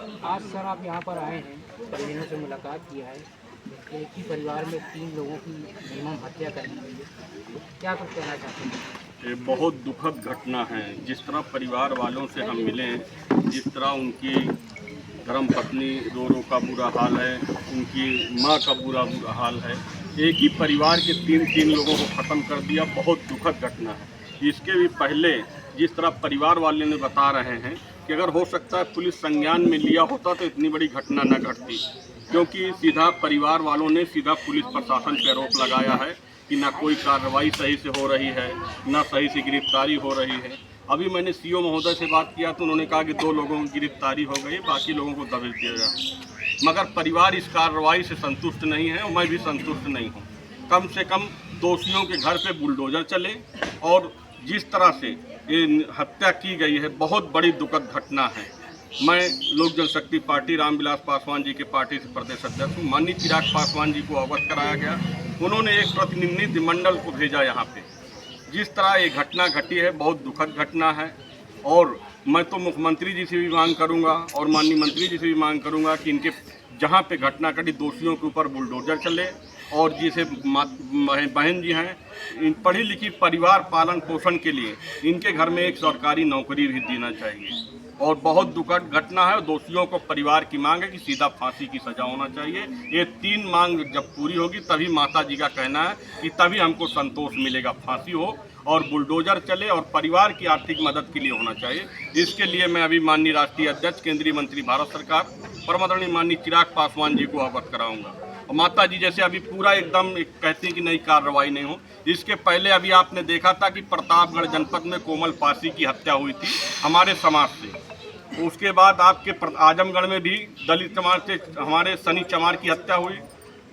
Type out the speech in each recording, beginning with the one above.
आज सर आप यहाँ पर आए हैं, परिजनों से मुलाकात किया है। एक ही परिवार में 3 लोगों की निर्मम हत्या कर दी गई है। क्या कुछ कहना चाहते हैं? ये बहुत दुखद घटना है। जिस तरह परिवार वालों से हम मिले, जिस तरह उनकी धर्म पत्नी रो रो का बुरा हाल है, उनकी माँ का बुरा हाल है। एक ही परिवार के तीन लोगों को ख़त्म कर दिया, बहुत दुखद घटना है। इसके भी पहले जिस तरह परिवार वाले ने बता रहे हैं कि अगर हो सकता है पुलिस संज्ञान में लिया होता तो इतनी बड़ी घटना न घटती, क्योंकि सीधा परिवार वालों ने सीधा पुलिस प्रशासन पर आरोप लगाया है कि ना कोई कार्रवाई सही से हो रही है, ना सही से गिरफ्तारी हो रही है। अभी मैंने सीओ महोदय से बात किया तो उन्होंने कहा कि 2 लोगों की गिरफ्तारी हो गई, बाकी लोगों को दबिश दिया गया। मगर परिवार इस कार्रवाई से संतुष्ट नहीं है और मैं भी संतुष्ट नहीं हूँ। कम से कम दोषियों के घर पे बुलडोजर चले, और जिस तरह से ये हत्या की गई है बहुत बड़ी दुखद घटना है। मैं लोक जनशक्ति पार्टी रामविलास पासवान जी के पार्टी से प्रदेश अध्यक्ष हूँ। माननीय चिराग पासवान जी को अवगत कराया गया, उन्होंने एक प्रतिनिधिमंडल को भेजा यहाँ पे। जिस तरह ये घटना घटी है बहुत दुखद घटना है, और मैं तो मुख्यमंत्री जी से भी मांग करूँगा और माननीय मंत्री जी से भी मांग करूँगा कि इनके जहाँ पे घटना घटी दोषियों के ऊपर बुलडोजर चले, और जिसे बहन जी हैं इन पढ़ी लिखी परिवार पालन पोषण के लिए इनके घर में एक सरकारी नौकरी भी देना चाहिए। और बहुत दुखद घटना है। दोषियों को परिवार की मांग है कि सीधा फांसी की सजा होना चाहिए। ये 3 मांग जब पूरी होगी तभी माता जी का कहना है कि तभी हमको संतोष मिलेगा, फांसी हो और बुलडोजर चले और परिवार की आर्थिक मदद के लिए होना चाहिए। इसके लिए मैं अभी माननीय राष्ट्रीय अध्यक्ष केंद्रीय मंत्री भारत सरकार परम आदरणीय माननीय चिराग पासवान जी को अवगत कराऊंगा। और माता जी जैसे अभी पूरा एकदम कहती हैं कि नई कार्रवाई नहीं हो। इसके पहले अभी आपने देखा था कि प्रतापगढ़ जनपद में कोमल पासी की हत्या हुई थी हमारे समाज से। उसके बाद आपके आजमगढ़ में भी दलित समाज से हमारे सनी चमार की हत्या हुई,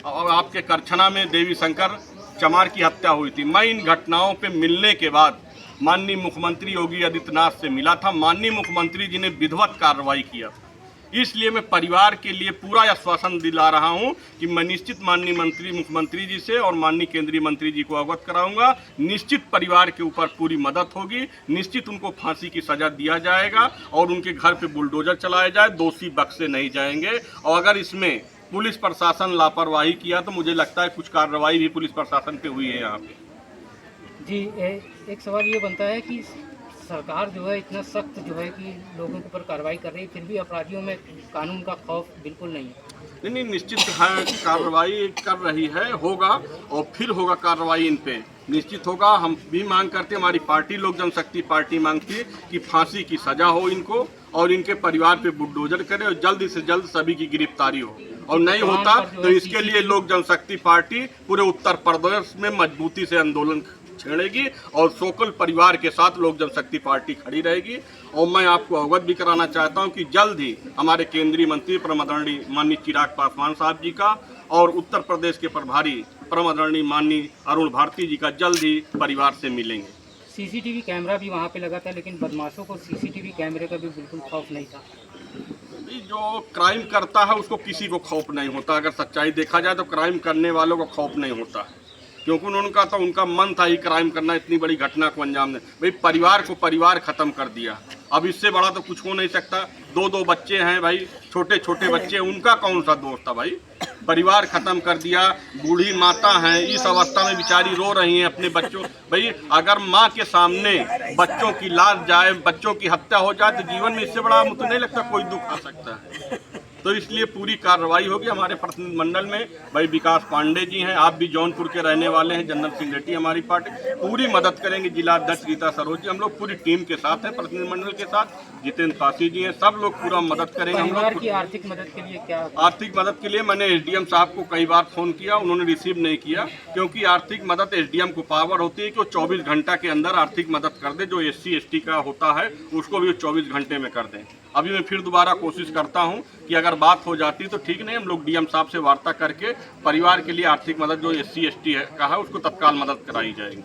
और आपके करछना में देवी शंकर चमार की हत्या हुई थी। मैं इन घटनाओं पे मिलने के बाद माननीय मुख्यमंत्री योगी आदित्यनाथ से मिला था। माननीय मुख्यमंत्री जी ने विधिवत कार्रवाई किया था। इसलिए मैं परिवार के लिए पूरा आश्वासन दिला रहा हूं कि मैं निश्चित माननीय मुख्यमंत्री जी से और माननीय केंद्रीय मंत्री जी को अवगत कराऊंगा। निश्चित परिवार के ऊपर पूरी मदद होगी, निश्चित उनको फांसी की सजा दिया जाएगा और उनके घर पे बुलडोजर चलाया जाए, दोषी बख्शे नहीं जाएंगे। और अगर इसमें पुलिस प्रशासन लापरवाही किया तो मुझे लगता है कुछ कार्रवाई भी पुलिस प्रशासन पे हुई है यहाँ पे। जी, एक सवाल ये बनता है कि सरकार जो है इतना सख्त जो है कि लोगों के ऊपर कार्रवाई कर रही है, फिर भी अपराधियों में कानून का खौफ बिल्कुल नहीं है। नहीं, निश्चित है कार्रवाई कर रही है, होगा और फिर होगा कार्रवाई इन पे निश्चित होगा। हम भी मांग करते हैं, हमारी पार्टी लोक जनशक्ति पार्टी मांगती है कि फांसी की सजा हो इनको और इनके परिवार पे बुलडोजर करे और जल्द से जल्द सभी की गिरफ्तारी हो। और नहीं होता तो इसके लिए लोक जनशक्ति पार्टी पूरे उत्तर प्रदेश में मजबूती से आंदोलन छेड़ेगी और सोकल परिवार के साथ लोक जनशक्ति पार्टी खड़ी रहेगी। और मैं आपको अवगत भी कराना चाहता हूं कि जल्द ही हमारे केंद्रीय मंत्री परम आदरणीय माननीय चिराग पासवान साहब जी का और उत्तर प्रदेश के प्रभारी परम आदरणीय माननीय अरुण भारती जी का जल्द ही परिवार से मिलेंगे। सीसीटीवी कैमरा भी वहां पे लगा था, लेकिन बदमाशों को सीसीटीवी कैमरे का भी बिल्कुल खौफ नहीं था। जो क्राइम करता है उसको किसी को खौफ नहीं होता। अगर सच्चाई देखा जाए तो क्राइम करने वालों को खौफ नहीं होता है, क्योंकि उन्होंने कहा था उनका मन था ही क्राइम करना, इतनी बड़ी घटना को अंजाम दे। भाई परिवार को परिवार ख़त्म कर दिया, अब इससे बड़ा तो कुछ हो नहीं सकता। 2 बच्चे हैं भाई, छोटे छोटे बच्चे, उनका कौन सा दोस्त था भाई। परिवार ख़त्म कर दिया, बूढ़ी माता हैं इस अवस्था में बेचारी रो रही हैं अपने बच्चों। भाई अगर माँ के सामने बच्चों की लाश जाए, बच्चों की हत्या हो जाए तो जीवन में इससे बड़ा मुझे नहीं लगता कोई दुख आ सकता है। तो इसलिए पूरी कार्रवाई होगी। हमारे प्रतिनिधिमंडल में भाई विकास पांडे जी हैं, आप भी जौनपुर के रहने वाले हैं, जनरल सेक्रेटरी हमारी पार्टी पूरी मदद करेंगे। जिला अध्यक्ष गीता सरोज जी, हम लोग पूरी टीम के साथ हैं, प्रतिनिधिमंडल के साथ जितेंद्र पासी जी हैं, सब लोग पूरा मदद करेंगे। परिवार की आर्थिक मदद के लिए क्या? आर्थिक मदद के लिए मैंने एसडीएम साहब को कई बार फ़ोन किया, उन्होंने रिसीव नहीं किया, क्योंकि आर्थिक मदद एसडीएम को पावर होती है कि वो 24 घंटा के अंदर आर्थिक मदद कर दे। जो SC ST का होता है उसको भी 24 घंटे में कर दें। अभी मैं फिर दोबारा कोशिश करता हूं कि अगर बात हो जाती तो ठीक, नहीं हम लोग डीएम साहब से वार्ता करके परिवार के लिए आर्थिक मदद जो SC ST का है उसको तत्काल मदद कराई जाएगी।